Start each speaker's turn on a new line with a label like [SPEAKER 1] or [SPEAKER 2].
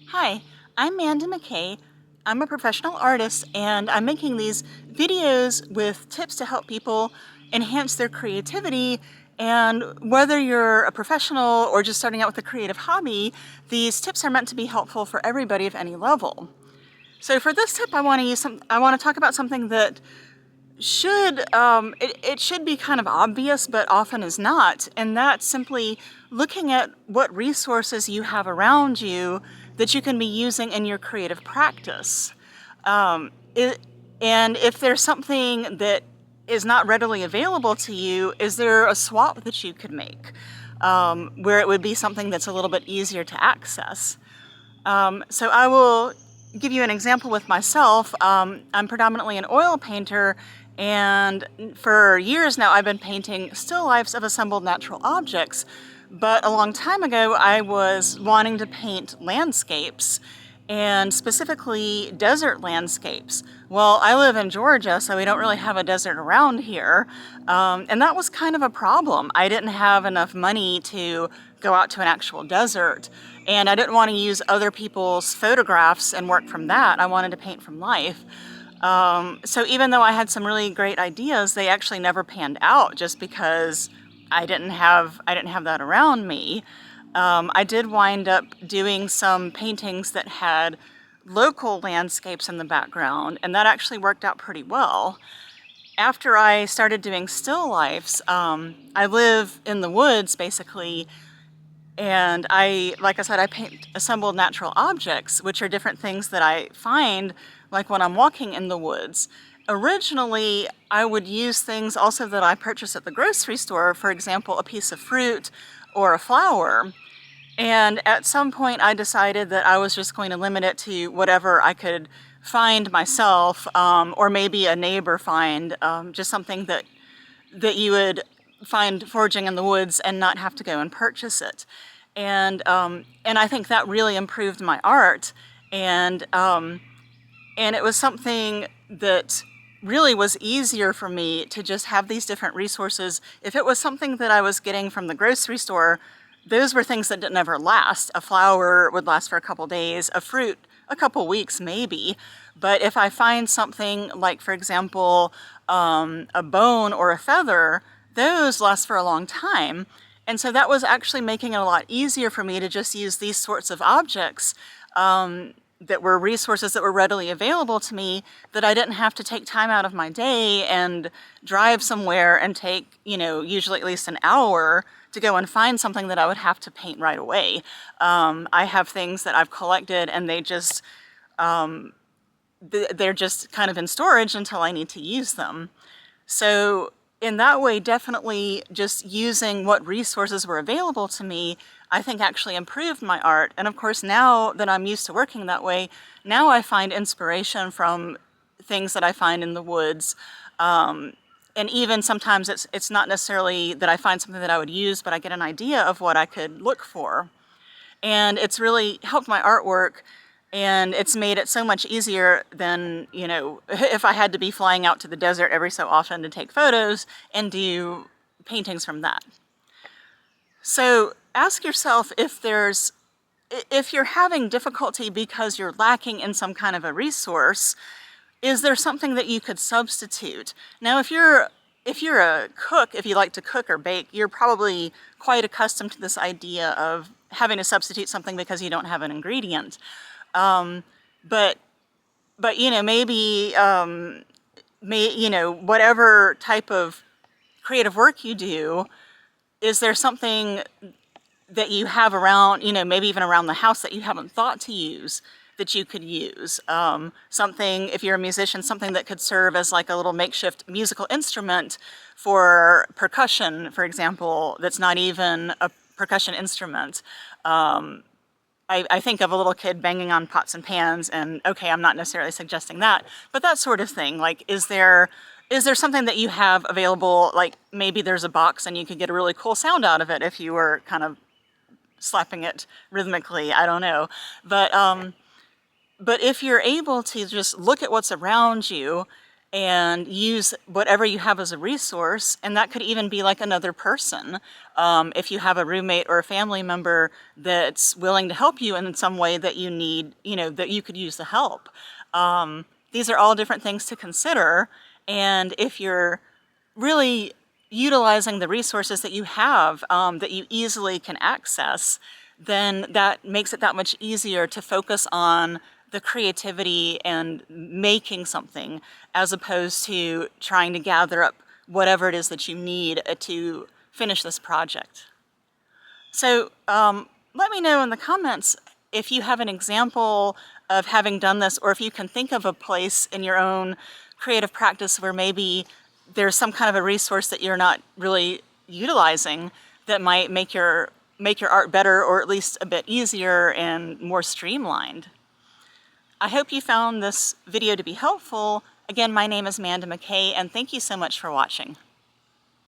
[SPEAKER 1] Hi, I'm Manda McKay. I'm a professional artist and I'm making these videos with tips to help people enhance their creativity. And whether you're a professional or just starting out with a creative hobby, these tips are meant to be helpful for everybody of any level. So for this tip, I want to talk about something that it should be kind of obvious, but often is not, and that's simply looking at what resources you have around you that you can be using in your creative practice. Um, it, and if there's something that is not readily available to you, is there a swap that you could make where it would be something that's a little bit easier to access? So I will give you an example with myself. I'm predominantly an oil painter, and for years now I've been painting still lifes of assembled natural objects. But a long time ago I was wanting to paint landscapes, and specifically desert landscapes. Well, I live in Georgia, so we don't really have a desert around here, and that was kind of a problem. I didn't have enough money to go out to an actual desert, and I didn't want to use other people's photographs and work from that. I wanted to paint from life. So even though I had some really great ideas, they actually never panned out just because I didn't have that around me. I did wind up doing some paintings that had local landscapes in the background, and that actually worked out pretty well. After I started doing still lifes, I live in the woods basically, and like I said, I paint assembled natural objects, which are different things that I find, like when I'm walking in the woods. Originally, I would use things also that I purchase at the grocery store, for example, a piece of fruit or a flower. And at some point, I decided that I was just going to limit it to whatever I could find myself, or maybe a neighbor find, just something that you would find foraging in the woods and not have to go and purchase it. And I think that really improved my art. And it was something that really was easier for me to just have these different resources. If it was something that I was getting from the grocery store, those were things that didn't ever last. A flower would last for a couple days, a fruit a couple weeks maybe. But if I find something like, for example, a bone or a feather, those last for a long time. And so that was actually making it a lot easier for me to just use these sorts of objects that were resources that were readily available to me, that I didn't have to take time out of my day and drive somewhere and take, usually at least an hour to go and find something that I would have to paint right away. I have things that I've collected and they're just kind of in storage until I need to use them. So in that way, definitely just using what resources were available to me, I think actually improved my art. And of course, now that I'm used to working that way, now I find inspiration from things that I find in the woods. And even sometimes it's not necessarily that I find something that I would use, but I get an idea of what I could look for. And it's really helped my artwork, and it's made it so much easier than, if I had to be flying out to the desert every so often to take photos and do paintings from that. So ask yourself if you're having difficulty because you're lacking in some kind of a resource, is there something that you could substitute? Now, if you're a cook, if you like to cook or bake, you're probably quite accustomed to this idea of having to substitute something because you don't have an ingredient. But maybe whatever type of creative work you do, is there something that you have around, maybe even around the house that you haven't thought to use that you could use? Something, if you're a musician, something that could serve as like a little makeshift musical instrument for percussion, for example, that's not even a percussion instrument. I think of a little kid banging on pots and pans, and okay, I'm not necessarily suggesting that, but that sort of thing. Like, is there something that you have available, like maybe there's a box and you could get a really cool sound out of it if you were kind of slapping it rhythmically, I don't know. But if you're able to just look at what's around you and use whatever you have as a resource, and that could even be like another person. If you have a roommate or a family member that's willing to help you in some way that you need, that you could use the help. These are all different things to consider, and if you're really utilizing the resources that you have, that you easily can access, then that makes it that much easier to focus on the creativity and making something, as opposed to trying to gather up whatever it is that you need to finish this project. So let me know in the comments if you have an example of having done this, or if you can think of a place in your own creative practice where maybe there's some kind of a resource that you're not really utilizing that might make your art better, or at least a bit easier and more streamlined. I hope you found this video to be helpful. Again, my name is Amanda McKay, and thank you so much for watching.